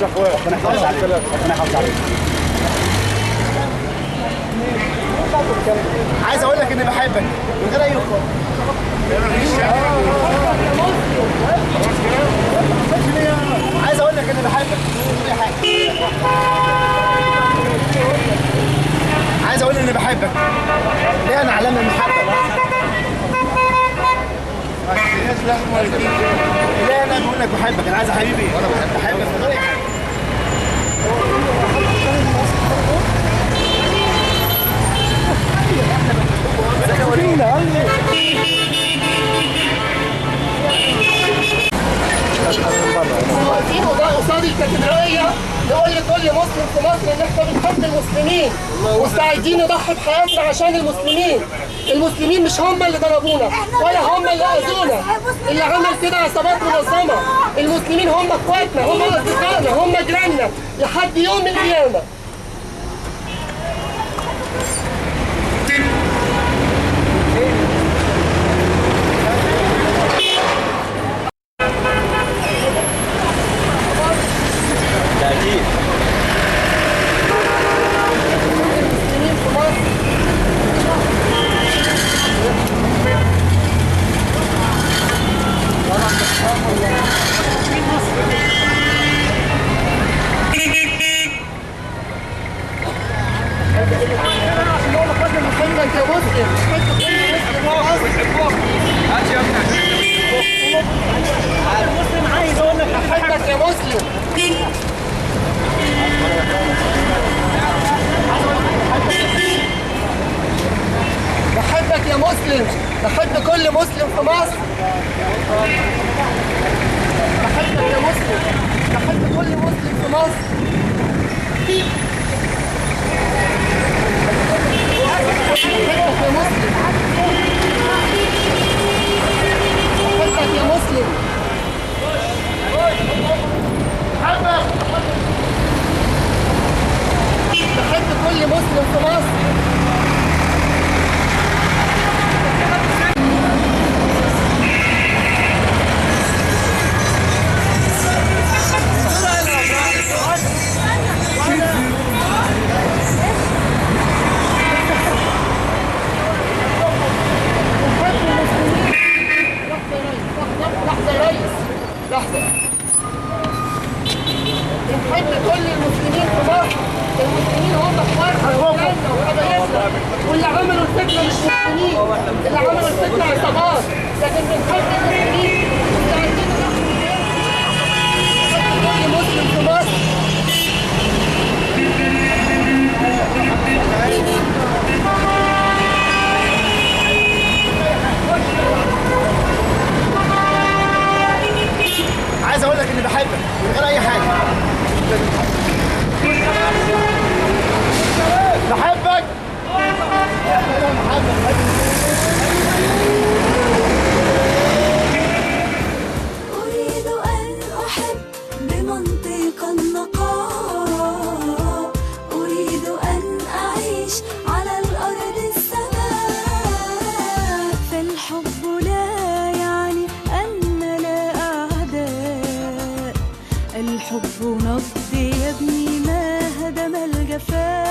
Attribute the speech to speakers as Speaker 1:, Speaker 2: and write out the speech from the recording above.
Speaker 1: يا اخويا، ربنا يحافظ عليك، ربنا يحافظ عليك.
Speaker 2: عايز اقول لك اني بحبك من غير اي خطوه. عايز اقول لك اني بحبك من غير اي حاجه. عايز اقول اني بحبك. ليه انا علامه المحبه. لا انا بقول لك بحبك، انا عايز حبيبي وانا بحبك من غير اي حاجه.
Speaker 3: واقفين قصاد الكاتدرائية نقول لكل مسلم في مصر ان احنا بنحب المسلمين، مستعدين نضحي بحياتنا عشان المسلمين. المسلمين مش هم اللي ضربونا ولا هم اللي اذونا، اللي عمل كده عصابات منظمة. المسلمين هم اخواتنا، هم اصدقائنا، هم جيراننا لحد يوم القيامة. بحبك يا مسلم. بحبك يا مسلم، بحب كل مسلم في مصر. بحبك يا مسلم، بحب كل مسلم في مصر. بحبك يا مسلم، بحبك يا مسلم. بحب كل مسلم في مصر. بنحب كل المسلمين في مصر. المسلمين هم اخواتنا وولادنا وحبايبنا، واللي عملوا الفتنه مش مسلمين، اللي عملوا الفتنه عصابات، لكن بنحب المسلمين ومستعدين نضحي كل مسلم في مصر.
Speaker 2: عايز اقول لك اني بحبك من غير اي حاجه. بحبك.
Speaker 4: أريد أن أحب بمنطق النقاء، أريد أن أعيش على الأرض السماء، فالحب لا يعني أننا أعداء، الحب نبض يبني ما هدم الجفاء.